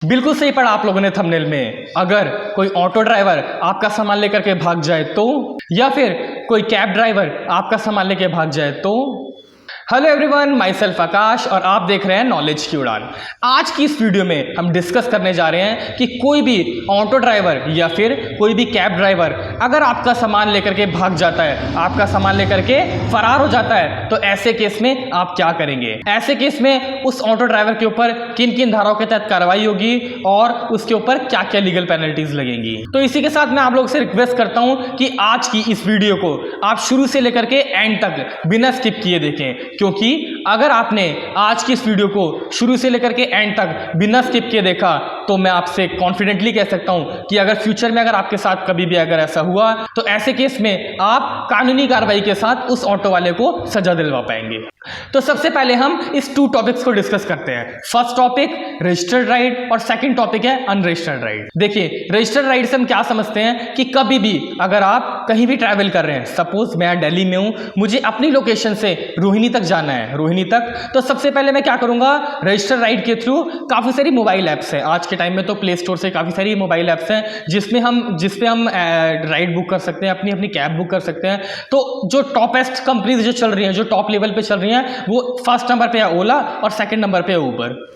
बिल्कुल सही पढ़ा आप लोगों ने थंबनेल में। अगर कोई ऑटो ड्राइवर आपका सामान लेकर के भाग जाए तो, या फिर कोई कैब ड्राइवर आपका सामान लेकर भाग जाए तो। हेलो एवरीवन, माई सेल्फ आकाश और आप देख रहे हैं नॉलेज की उड़ान। आज की इस वीडियो में हम डिस्कस करने जा रहे हैं कि कोई भी ऑटो ड्राइवर या फिर कोई भी कैब ड्राइवर अगर आपका सामान लेकर के भाग जाता है, आपका सामान लेकर के फरार हो जाता है, तो ऐसे केस में आप क्या करेंगे। ऐसे केस में उस ऑटो ड्राइवर के ऊपर किन किन धाराओं के तहत कार्रवाई होगी और उसके ऊपर क्या क्या लीगल पेनल्टीज लगेंगी। तो इसी के साथ मैं आप लोगों से रिक्वेस्ट करता हूं कि आज की इस वीडियो को आप शुरू से लेकर के एंड तक बिना स्किप किए देखें, क्योंकि अगर आपने आज की इस वीडियो को शुरू से लेकर के एंड तक बिना स्किप किए देखा तो मैं आपसे कॉन्फिडेंटली कह सकता हूं कि अगर फ्यूचर में अगर आपके साथ कभी भी अगर ऐसा हुआ तो ऐसे केस में आप कानूनी कार्रवाई के साथ उस ऑटो वाले को सजा दिलवा पाएंगे। तो सबसे पहले हम इस 2 टॉपिक्स को डिस्कस करते हैं। फर्स्ट टॉपिक रजिस्टर्ड राइड और सेकंड टॉपिक है अनरजिस्टर्ड राइड। देखिए, रजिस्टर्ड राइड से हम क्या समझते हैं कि कभी भी अगर आप कहीं भी ट्रैवल कर रहे हैं, सपोज मैं दिल्ली में हूं, मुझे अपनी लोकेशन से रोहिणी तक जाना है, रोहिणी तक, तो सबसे पहले मैं क्या करूंगा, रजिस्टर्ड राइड के थ्रू काफी सारी मोबाइल ऐप्स हैं। आज के टाइम में तो प्ले स्टोर से काफी सारी मोबाइल ऐप्स हैं जिसपे हम राइड बुक कर सकते हैं, अपनी अपनी कैब बुक कर सकते हैं। तो जो टॉपेस्ट कंपनीज जो चल रही हैं, जो टॉप लेवल पे चल रही हैं, वो फर्स्ट नंबर पे है ओला और सेकंड नंबर पे है उबर।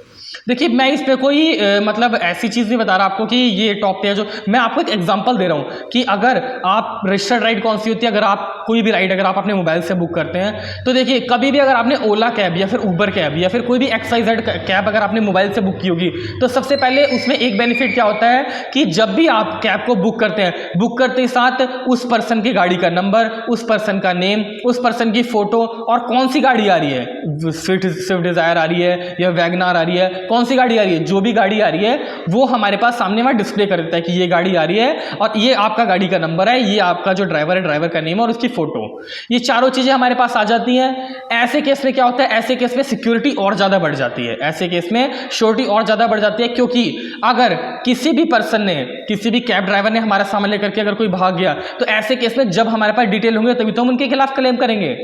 देखिए, मैं इस पे कोई मतलब ऐसी चीज़ नहीं बता रहा आपको कि ये टॉप पे है। जो मैं आपको एक एग्जांपल दे रहा हूँ कि अगर आप रजिस्टर्ड राइड कौन सी होती है, अगर आप कोई भी राइड अगर आप अपने मोबाइल से बुक करते हैं तो देखिए, कभी भी अगर आपने ओला कैब या फिर उबर कैब या फिर कोई भी XYZ कैब अगर आपने मोबाइल से बुक की होगी, तो सबसे पहले उसमें एक बेनिफिट क्या होता है कि जब भी आप कैब को बुक करते हैं, बुक करते ही साथ उस पर्सन की गाड़ी का नंबर, उस पर्सन का नेम, उस पर्सन की फोटो और कौन सी गाड़ी आ रही है, स्विफ्ट डिजायर आ रही है या वैगनार आ रही है, कौन सी गाड़ी आ रही है, जो भी गाड़ी आ रही है वो हमारे पास सामने वहां डिस्प्ले कर देता है कि ये गाड़ी आ रही है और ये आपका गाड़ी का नंबर है, ये आपका जो ड्राइवर है, ड्राइवर का नेम और उसकी फोटो। ये चारों चीजें हमारे पास आ जाती हैं। ऐसे केस में क्या होता है, ऐसे केस में सिक्योरिटी और ज्यादा बढ़ जाती है, ऐसे केस में श्योरिटी और ज्यादा बढ़ जाती है, क्योंकि अगर किसी भी पर्सन ने, किसी भी कैब ड्राइवर ने हमारा सामान लेकर के अगर कोई भाग गया, तो ऐसे केस में जब हमारे पास डिटेल होंगे तभी तो हम उनके खिलाफ क्लेम करेंगे।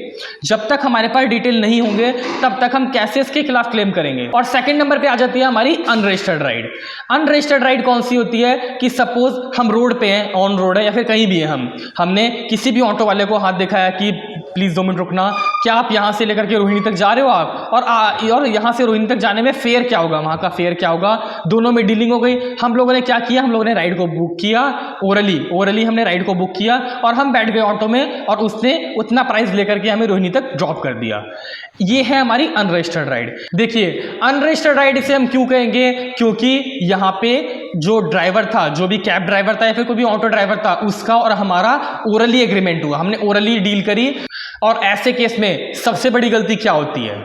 जब तक हमारे पास डिटेल नहीं होंगे तब तक हम कैसे इसके खिलाफ क्लेम करेंगे। और सेकंड नंबर पे आ जाती है हमारी अनरजिस्टर्ड राइड। अनरजिस्टर्ड राइड कौन सी होती है कि सपोज हम रोड पे हैं, ऑन रोड है या फिर कहीं भी है, हमने किसी भी ऑटो वाले को हाथ दिखाया कि प्लीज 2 मिनट रुकना, क्या आप यहां से लेकर के रोहिणी तक जा रहे हो आप, और यहां से रोहिणी तक जाने में फेयर क्या होगा, वहां का फेयर क्या होगा, दोनों में डीलिंग हो गई। हम लोगों ने क्या किया, हम लोगों ने राइड को बुक किया, ओरली हमने राइड को बुक किया और हम बैठ गए ऑटो में और उसने उतना प्राइस लेकर के हमें रोहिणी तक ड्रॉप कर दिया। ये है हमारी अनरजिस्टर्ड राइड। देखिए, अनरजिस्टर्ड राइड इसे हम क्यों कहेंगे, क्योंकि यहां पे जो ड्राइवर था, जो भी कैब ड्राइवर था या फिर कोई भी ऑटो ड्राइवर था, उसका और हमारा ओरली एग्रीमेंट हुआ, हमने ओरली डील करी। और ऐसे केस में सबसे बड़ी गलती क्या होती है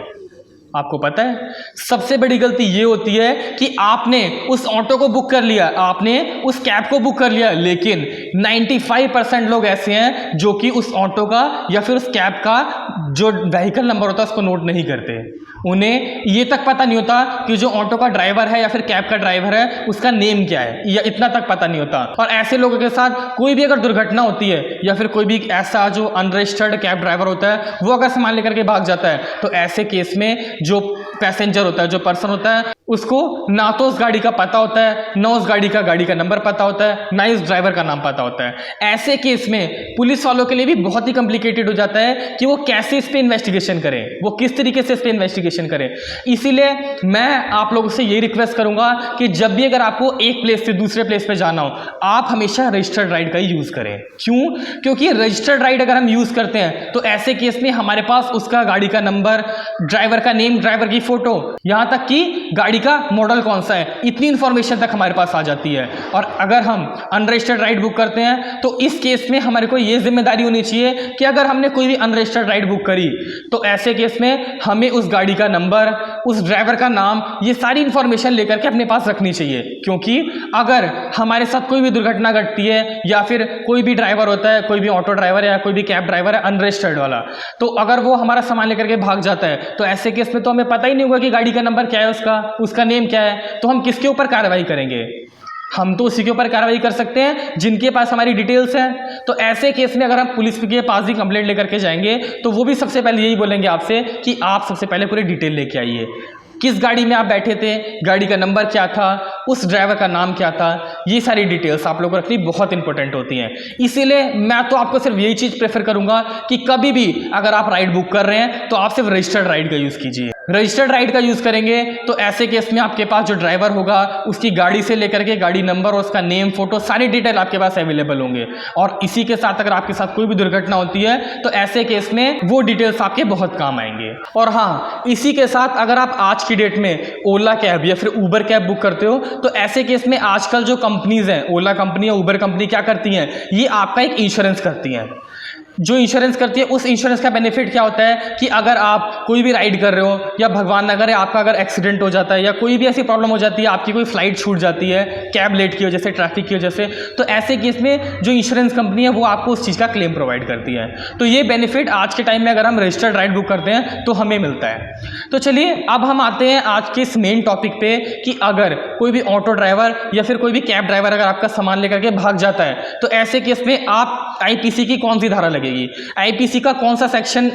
आपको पता है? सबसे बड़ी गलती ये होती है कि आपने उस ऑटो को बुक कर लिया, आपने उस कैब को बुक कर लिया, लेकिन 95% लोग ऐसे हैं जो कि उस ऑटो का या फिर उस कैब का जो व्हीकल नंबर होता है उसको नोट नहीं करते। उन्हें ये तक पता नहीं होता कि जो ऑटो का ड्राइवर है या फिर कैब का ड्राइवर है उसका नेम क्या है, या इतना तक पता नहीं होता। और ऐसे लोगों के साथ कोई भी अगर दुर्घटना होती है या फिर कोई भी ऐसा जो अनरजिस्टर्ड कैब ड्राइवर होता है वो अगर सामान लेकर के भाग जाता है, तो ऐसे केस में जो पैसेंजर होता है, जो पर्सन होता है, उसको ना तो उस गाड़ी का पता होता है, ना उस गाड़ी का नंबर पता होता है, ना ही उस ड्राइवर का नाम पता होता है। ऐसे केस में पुलिस वालों के लिए भी बहुत ही कॉम्प्लिकेटेड हो जाता है कि वो कैसे इस पे इन्वेस्टिगेशन करें, वो किस तरीके से इस पे इन्वेस्टिगेशन करें। इसीलिए मैं आप लोगों से ये रिक्वेस्ट करूंगा कि जब भी अगर आपको एक प्लेस से दूसरे प्लेस पे जाना हो, आप हमेशा रजिस्टर्ड राइड का ही यूज करें। क्यों? क्योंकि रजिस्टर्ड राइड अगर हम यूज करते हैं तो ऐसे केस में हमारे पास उसका गाड़ी का नंबर, ड्राइवर का नेम, ड्राइवर की फोटो, यहां तक कि गाड़ी का मॉडल कौन सा है, इतनी इंफॉर्मेशन तक हमारे पास आ जाती है। और अगर हम अनरजिस्टर्ड राइड बुक करते हैं तो इस केस में हमारे को ये जिम्मेदारी होनी चाहिए कि अगर हमने कोई भी अनरजिस्टर्ड राइड बुक करी तो ऐसे केस में हमें उस गाड़ी का नंबर, उस ड्राइवर का नाम, ये सारी इंफॉर्मेशन लेकर के अपने पास रखनी चाहिए। क्योंकि अगर हमारे साथ कोई भी दुर्घटना घटती है या फिर कोई भी ड्राइवर होता है, कोई भी ऑटो ड्राइवर है या कोई भी कैब ड्राइवर है अनरजिस्टर्ड वाला, तो अगर वो हमारा सामान लेकर के भाग जाता है तो ऐसे केस में तो हमें पता ही नहीं होगा कि गाड़ी का नंबर क्या है, उसका नेम क्या है, तो हम किसके ऊपर कार्रवाई करेंगे? हम तो उसी के ऊपर कार्रवाई कर सकते हैं जिनके पास हमारी डिटेल्स हैं। तो ऐसे केस में अगर हम पुलिस के पास भी कंप्लेंट लेकर के जाएंगे तो वो भी सबसे पहले यही बोलेंगे आपसे कि आप सबसे पहले पूरी डिटेल लेके आइए। किस गाड़ी में आप बैठे थे, गाड़ी का नंबर क्या था, उस ड्राइवर का नाम क्या था, ये सारी डिटेल्स आप लोगों को रखनी बहुत इंपॉर्टेंट होती हैं। इसीलिए मैं तो आपको सिर्फ यही चीज़ प्रेफर करूंगा कि कभी भी अगर आप राइड बुक कर रहे हैं तो आप सिर्फ रजिस्टर्ड राइड का यूज़ कीजिए। रजिस्टर्ड राइड का यूज़ करेंगे तो ऐसे केस में आपके पास जो ड्राइवर होगा उसकी गाड़ी से लेकर के गाड़ी नंबर और उसका नेम, फोटो, सारी डिटेल आपके पास अवेलेबल होंगे। और इसी के साथ अगर आपके साथ कोई भी दुर्घटना होती है तो ऐसे केस में वो डिटेल्स आपके बहुत काम आएंगे। और हाँ, इसी के साथ अगर आप आज की डेट में ओला कैब या फिर उबर कैब बुक करते हो तो ऐसे केस में आजकल जो कंपनीज हैं, ओला कंपनी या उबर कंपनी क्या करती हैं, ये आपका एक इंश्योरेंस करती हैं। जो इंश्योरेंस करती है उस इंश्योरेंस का बेनिफिट क्या होता है कि अगर आप कोई भी राइड कर रहे हो या भगवान ना करे आपका अगर एक्सीडेंट हो जाता है या कोई भी ऐसी प्रॉब्लम हो जाती है, आपकी कोई फ्लाइट छूट जाती है कैब लेट की वजह से, ट्रैफिक की वजह से, तो ऐसे केस में जो इंश्योरेंस कंपनी है वो आपको उस चीज़ का क्लेम प्रोवाइड करती है। तो ये बेनिफिट आज के टाइम में अगर हम रजिस्टर्ड राइड बुक करते हैं तो हमें मिलता है। तो चलिए अब हम आते हैं आज के इस मेन टॉपिक पे कि अगर कोई भी ऑटो ड्राइवर या फिर कोई भी कैब ड्राइवर अगर आपका सामान लेकर के भाग जाता है तो ऐसे केस में आप आईपीसी की कौन सी धारा लगेगी, आईपीसी का कौन सा सेक्शन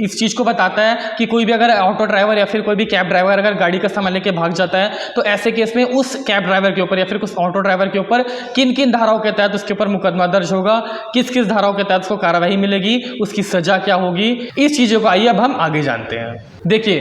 इस चीज़ को बताता है कि कोई भी अगर ऑटो ड्राइवर या फिर कोई भी कैब ड्राइवर अगर गाड़ी का सामान लेके भाग जाता है तो ऐसे केस में उस कैब ड्राइवर के ऊपर या फिर उस ऑटो ड्राइवर के ऊपर किन किन धाराओं के तहत उसके ऊपर मुकदमा दर्ज होगा, किस किस धाराओं के तहत उसको कार्रवाई मिलेगी, उसकी सजा क्या होगी, इस चीज़ों को आइए अब हम आगे जानते हैं। देखिए,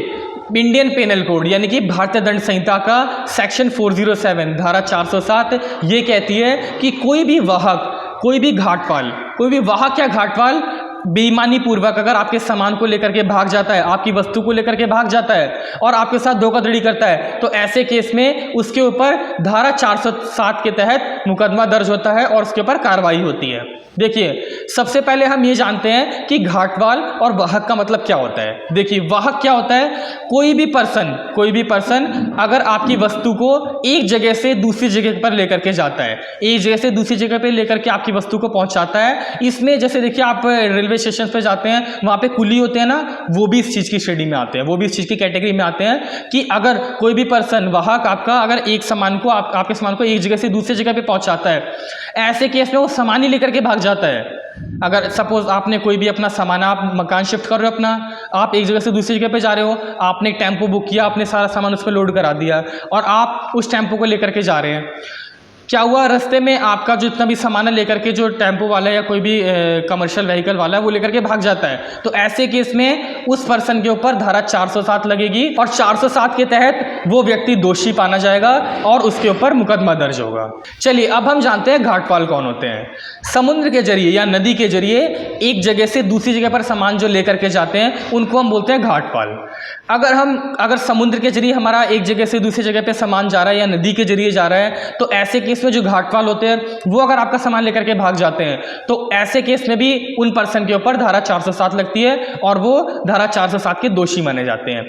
इंडियन पेनल कोड यानी कि भारतीय दंड संहिता का सेक्शन 407 धारा 407 ये कहती है कि कोई भी वाहक, कोई भी घाटपाल, कोई भी वाहक या घाटपाल बेईमानी पूर्वक अगर आपके सामान को लेकर के भाग जाता है, आपकी वस्तु को लेकर के भाग जाता है और आपके साथ धोखाधड़ी करता है तो ऐसे केस में उसके ऊपर धारा 407 के तहत मुकदमा दर्ज होता है और उसके ऊपर कार्रवाई होती है। देखिए, सबसे पहले हम ये जानते हैं कि घाटपाल और वाहक का मतलब क्या होता है। देखिए, वाहक क्या होता है, कोई भी पर्सन अगर आपकी वस्तु को एक जगह से दूसरी जगह पर लेकर के जाता है, एक जगह से दूसरी जगह पे लेकर के आपकी वस्तु को पहुंचाता है। इसमें जैसे देखिए आप रेलवे स्टेशन पे जाते हैं, वहां पे कुली होते हैं ना, वो भी इस चीज की श्रेणी में आते हैं, वो भी इस चीज की कैटेगरी में आते हैं कि अगर कोई भी पर्सन, वाहक आपका अगर एक सामान को आपके सामान को एक जगह से दूसरी जगह पे पहुंचाता है, ऐसे केस में वो सामान ही लेकर के भाग जाता है। अगर सपोज आपने कोई भी अपना सामान, आप मकान शिफ्ट कर रहे हो अपना, आप एक जगह से दूसरी जगह पे जा रहे हो, आपने एक टेम्पो बुक किया, आपने सारा सामान उस पर लोड करा दिया और आप उस टेम्पो को लेकर के जा रहे हैं। क्या हुआ, रास्ते में आपका जो जितना भी सामान है लेकर के जो टेम्पो वाला या कोई भी कमर्शियल व्हीकल वाला है वो लेकर के भाग जाता है, तो ऐसे केस में उस पर्सन के ऊपर धारा 407 लगेगी और 407 के तहत वो व्यक्ति दोषी माना जाएगा और उसके ऊपर मुकदमा दर्ज होगा। चलिए अब हम जानते हैं घाटपाल कौन होते हैं। समुद्र के जरिए या नदी के जरिए एक जगह से दूसरी जगह पर सामान जो लेकर के जाते हैं उनको हम बोलते हैं घाटपाल। अगर समुद्र के जरिए हमारा एक जगह से दूसरी जगह पे सामान जा रहा है या नदी के जरिए जा रहा है तो ऐसे केस में जो घाटपाल होते हैं वो अगर आपका सामान लेकर के भाग जाते हैं तो ऐसे केस में भी उन पर्सन के ऊपर धारा 407 लगती है और वो धारा 407 के दोषी माने जाते हैं।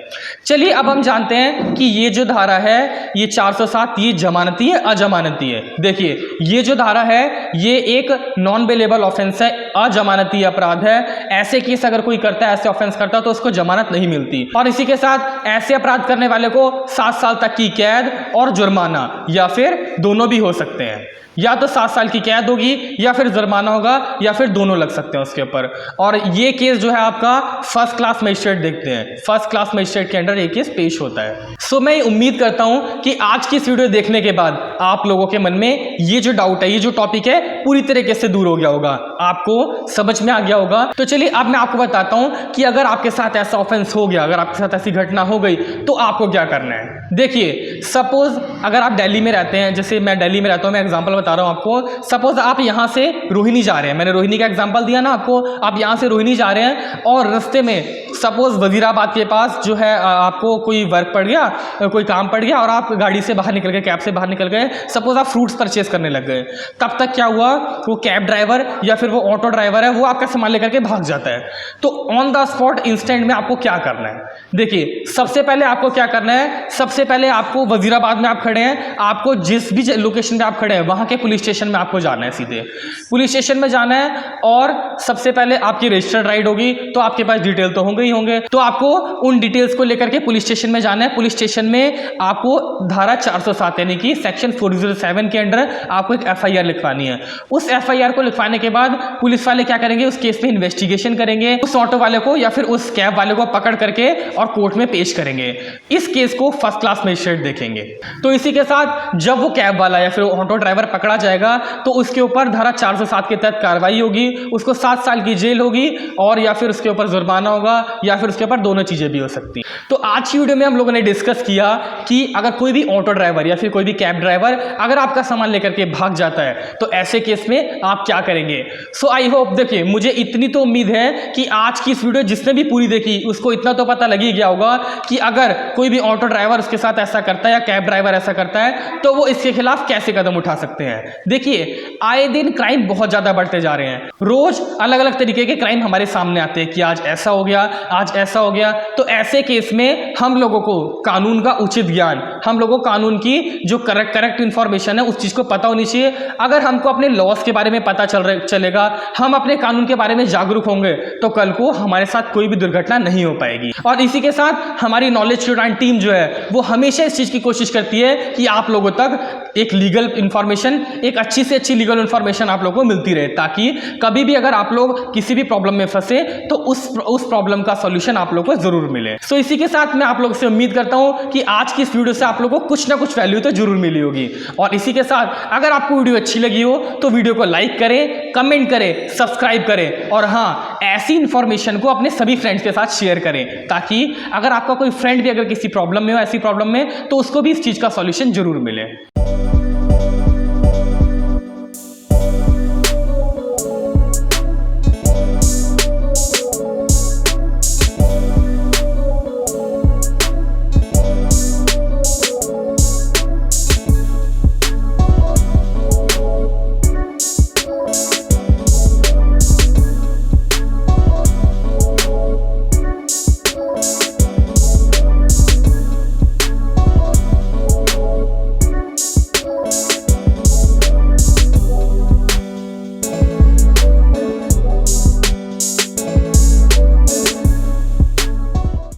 चलिए अब हम जानते हैं कि ये जो धारा है ये 407 ये जमानती है अजमानती है। देखिए, ये जो धारा है ये एक नॉन बेलेबल ऑफेंस है, अजमानती अपराध है। ऐसे केस अगर कोई करता है, ऐसे ऑफेंस करता है तो उसको जमानत नहीं मिलती और इसी के साथ ऐसे अपराध करने वाले को 7 साल तक की कैद और जुर्माना या फिर दोनों भी हो सकते हैं। या तो 7 साल की कैद होगी या फिर जुर्माना होगा या फिर दोनों लग सकते हैं उसके ऊपर। और ये केस जो है आपका फर्स्ट क्लास मजिस्ट्रेट देखते हैं, फर्स्ट क्लास मजिस्ट्रेट के अंडर ये केस पेश होता है। सो मैं उम्मीद करता हूं कि आज की इस वीडियो देखने के बाद आप लोगों के मन में ये जो डाउट है, ये जो टॉपिक है पूरी तरीके से दूर हो गया होगा, आपको समझ में आ गया होगा। तो चलिए अब मैं आपको बताता हूं कि अगर आपके साथ ऐसा ऑफेंस हो गया, अगर आपके साथ ऐसी घटना हो गई तो आपको क्या करना है। देखिए, सपोज अगर आप दिल्ली में रहते हैं, जैसे मैं दिल्ली में रहता हूं, मैं एग्जांपल बता रहा हूं आपको। सपोज आप यहां से रोहिणी जा रहे हैं, मैंने रोहिणी का एग्जांपल दिया ना आपको, आप यहां से रोहिणी जा रहे हैं और रास्ते में सपोज वजीराबाद के पास जो है आपको कोई वर्क पड़ गया, कोई काम पड़ गया और आप गाड़ी से बाहर निकल गए, कैब से बाहर निकल गए। सपोज आप फ्रूट्स परचेज करने लग गए, तब तक क्या हुआ, वो कैब ड्राइवर या फिर वो ऑटो ड्राइवर है वो आपका सामान लेकर के भाग जाता है। तो ऑन द स्पॉट इंस्टेंट में आपको क्या करना है। देखिए, सबसे पहले आपको क्या करना है, सबसे पहले आपको वजीराबाद में आप खड़े हैं, आपको जिस भी लोकेशन पे आप खड़े हैं वहाँ के पुलिस स्टेशन में आपको जाना है, सीधे पुलिस स्टेशन में जाना है। और सबसे पहले आपकी रजिस्टर्ड राइड होगी, तो आपके पास डिटेल तो होंगे ही होंगे, तो आपको उन डिटेल्स को लेकर के पुलिस स्टेशन में जाना है। पुलिस स्टेशन में आपको धारा 407 यानी कि सेक्शन 407 के अंडर आपको एक FIR लिखवानी है। उस FIR को लिखवाने के बाद पुलिस वाले क्या करेंगे, उस केस में इन्वेस्टिगेशन करेंगे, उस ऑटो वाले को या फिर उस कैब वाले को पकड़ करके और कोर्ट में पेश करेंगे। इस केस को फर्स्ट क्लास मजिस्ट्रेट देखेंगे। तो इसी के साथ जब वो कैब वाला या फिर ऑटो ड्राइवर पकड़ा जाएगा तो उसके ऊपर धारा 407 के तहत कार्रवाई होगी, उसको 7 साल की जेल होगी और या फिर उसके ऊपर जुर्माना होगा या फिर उसके ऊपर दोनों चीजें भी हो सकती हैं। तो आज की वीडियो में हम लोगों ने डिस्कस किया कि अगर कोई भी ऑटो ड्राइवर या फिर कोई भी कैब ड्राइवर अगर आपका सामान लेकर के भाग जाता है तो ऐसे केस में आप क्या करेंगे। सो आई होप, देखिए मुझे इतनी तो उम्मीद है कि आज की इस वीडियो जिसने भी पूरी देखी उसको इतना तो पता लग ही गया होगा कि अगर कोई भी ऑटो ड्राइवर उसके साथ ऐसा करता है या कैब ड्राइवर ऐसा करता है तो वो इसके खिलाफ कैसे कदम उठा सकते हैं। देखिए आए दिन क्राइम बहुत ज्यादा बढ़ते जा रहे हैं, रोज अलग अलग तरीके के क्राइम हमारे सामने आते हैं कि आज ऐसा हो गया, आज ऐसा हो गया। तो ऐसे केस में हम लोगों को कानून का उचित ज्ञान, हम लोगों को कानून की जो करेक्ट इंफॉर्मेशन है उस चीज को पता होनी चाहिए। अगर हमको अपने लॉस के बारे में पता चलेगा, हम अपने कानून के बारे में जागरूक होंगे तो कल को हमारे साथ कोई भी दुर्घटना नहीं हो पाएगी। और इसी के साथ हमारी नॉलेज स्टूडेंट टीम जो है वो हमेशा इस चीज की कोशिश करती है कि आप लोगों तक एक लीगल इंफॉर्मेशन, एक अच्छी से अच्छी लीगल इंफॉर्मेशन आप लोगों को मिलती रहे, ताकि कभी भी अगर आप लोग किसी भी प्रॉब्लम में फंसे तो उस प्रॉब्लम का सॉल्यूशन आप लोगों को जरूर मिले। सो इसी के साथ मैं आप लोगों से उम्मीद करता हूं कि आज की इस वीडियो से आप लोगों को कुछ ना कुछ वैल्यू तो जरूर मिली होगी। और इसी के साथ अगर आपको वीडियो अच्छी लगी हो तो वीडियो को लाइक करें, कमेंट करें, सब्सक्राइब करें और हाँ, ऐसी इंफॉर्मेशन को अपने सभी फ्रेंड्स के साथ शेयर करें, ताकि अगर आपका कोई फ्रेंड भी अगर किसी प्रॉब्लम में हो, ऐसी प्रॉब्लम में, तो उसको भी इस चीज का सॉल्यूशन जरूर मिले।